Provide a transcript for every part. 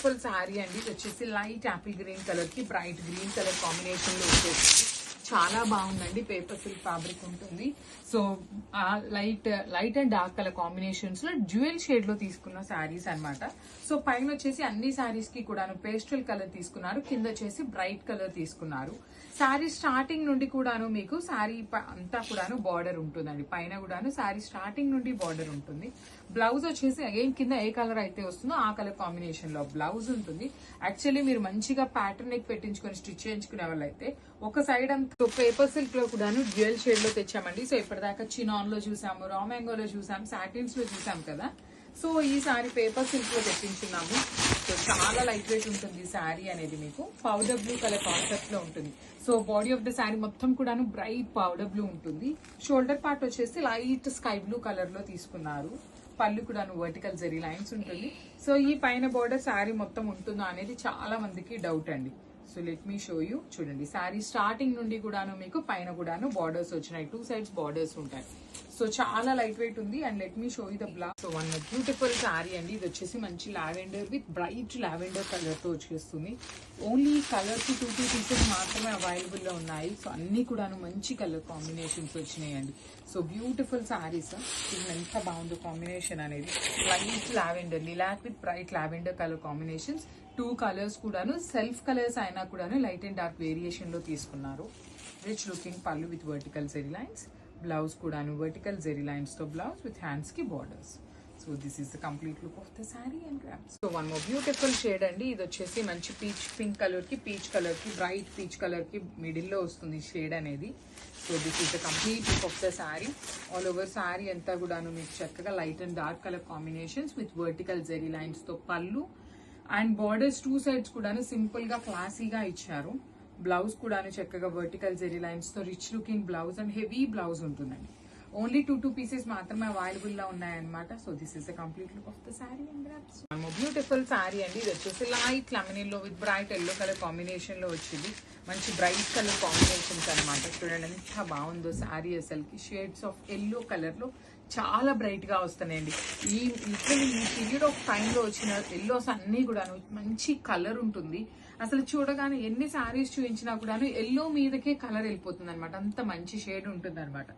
Beautiful sari అండి. ఇది వచ్చేసి లైట్ యాపిల్ గ్రీన్ కలర్ కి బ్రైట్ గ్రీన్ కలర్ కాంబినేషన్ లో వచ్చేసి చాలా బాగుందండి. పేపర్ సిల్క్ ఫ్యాబ్రిక్ ఉంటుంది. So light and dark colour combinations లో డ్యూయల్ షేడ్ లో తీసుకున్న శారీస్ అన్నమాట. సో పైన వచ్చేసి అన్ని శారీస్ కి కూడా పేస్టల్ కలర్ తీసుకున్నారు, కింద వచ్చేసి బ్రైట్ కలర్ తీసుకున్నారు. శారీ స్టార్టింగ్ నుండి కూడాను మీకు శారీ అంతా కూడాను బార్డర్ ఉంటుందండి. పైన కూడాను శారీ స్టార్టింగ్ నుండి బార్డర్ ఉంటుంది. బ్లౌజ్ వచ్చేసి అగైన్ కింద ఏ కలర్ అయితే వస్తుందో ఆ కలర్ కాంబినేషన్ లో బ్లౌజ్ ఉంటుంది. యాక్చువల్లీ మీరు మంచిగా ప్యాటర్న్ నెక్ పెట్టించుకొని స్టిచ్ చేయించుకునే వాళ్ళైతే ఒక సైడ్ అంతా పేపర్ సిల్క్ లో కూడాను డ్యూయల్ షేడ్ లో తెచ్చామండి. సో ఇప్పటిదాకా చినాన్ లో చూసాము, రా మ్యాంగోలో చూసాం, సాటిన్స్ లో చూసాం కదా. సో ఈ సారీ పేపర్ సిల్క్ లో తెప్పించున్నాము. సో చాలా లైట్ వెయిట్ ఉంటుంది ఈ శారీ అనేది. మీకు పౌడర్ బ్లూ కలర్ కాన్సెప్ట్ లో ఉంటుంది. So body of the sari మొత్తం కూడాను బ్రైట్ పౌడర్ బ్లూ ఉంటుంది. షోల్డర్ పార్ట్ వచ్చేసి లైట్ స్కై బ్లూ కలర్ లో తీసుకున్నారు. పళ్ళు కూడాను వర్టికల్ జరీ లైన్స్ ఉంటుంది. సో ఈ పైన బార్డర్ శారీ మొత్తం ఉంటుందా అనేది చాలా మందికి డౌట్ అండి. So let me show you. చూడండి శారీ స్టార్టింగ్ నుండి కూడాను మీకు పైన కూడాను బార్డర్స్ వచ్చినాయి, 2 sides బార్డర్స్ ఉంటాయి. సో చాలా లైట్ వెయిట్ ఉంది. And let me show you the blouse. So one beautiful sari అండి. ఇది వచ్చేసి మంచి lavender with bright lavender colour తో వచ్చేస్తుంది. ఓన్లీ కలర్ కి 2 pieces మాత్రమే అవైలబుల్ లో ఉన్నాయి. సో అన్ని కూడాను మంచి కలర్ కాంబినేషన్స్ వచ్చినాయండి. So beautiful saris. ఇది ఎంత బాగుందో కాంబినేషన్ అనేది. Light lavender, lilac with bright lavender colour combinations. 2 colours కూడాను సెల్ఫ్ కలర్స్ అయినా కూడాను లైట్ అండ్ డార్క్ వేరియేషన్ లో తీసుకున్నారు. రిచ్ లుకింగ్ పళ్ళు with vertical zari lines. Blouse కూడాను వర్టికల్ జెరీ లైన్స్ తో బ్లౌజ్ విత్ హ్యాండ్స్ కి borders. So this is the complete look of the sari and grams. So one more beautiful shade అండి. ఇది వచ్చేసి మంచి పింక్ కలర్ కి బ్రైట్ పీచ్ కలర్ కి మిడిల్ లో వస్తుంది షేడ్ అనేది. So this is the complete look of the sari. All over sari అంతా కూడాను మీకు చక్కగా light and dark colour combinations with vertical zari lines తో పళ్ళు అండ్ బార్డర్స్ 2 sides కూడాను సింపుల్ గా క్లాసీగా ఇచ్చారు. బ్లౌజ్ కూడాను చక్కగా వర్టికల్ జెరీ లైన్స్ తో rich looking blouse and heavy blouse ఉంటుందండి. ఓన్లీ 2 pieces మాత్రమే అవైలబుల్ లో ఉన్నాయన్నమాట. So this is the complete look of the sari and grasp. Beautiful sari అండి. ఇది వచ్చేసి లైట్ లెమన్ లో with bright yellow colour combination లో వచ్చింది. మంచి బ్రైట్ కలర్ కాంబినేషన్స్ అనమాట. చూడండి ఎంత బాగుందో శారీ. అసలుకి షేడ్స్ ఆఫ్ ఎల్లో కలర్ లో చాలా బ్రైట్ గా వస్తున్నాయండి. ఈ పీరియడ్ ఆఫ్ టైమ్ లో వచ్చిన ఎల్లోస్ అన్ని కూడా మంచి కలర్ ఉంటుంది. అసలు చూడగానే ఎన్ని శారీస్ చూపించినా కూడా ఎల్లో మీదకే కలర్ వెళ్ళిపోతుంది అనమాట. అంత మంచి షేడ్ ఉంటుంది అనమాట.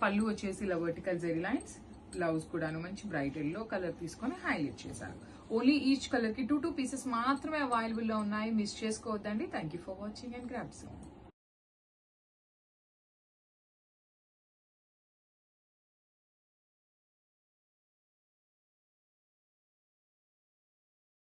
పళ్ళు వచ్చేసి ఇలా వర్టికల్ జెరీ లైన్స్. బ్లౌజ్ కూడాను మంచి బ్రైట్ ఎల్లో కలర్ తీసుకొని హైలైట్ చేశారు. ఓన్లీ ఈచ్ కలర్ కి 2 pieces మాత్రమే అవైలబుల్ లో ఉన్నాయి. మిస్ చేసుకోవద్దండి. Thank you for watching and grab some.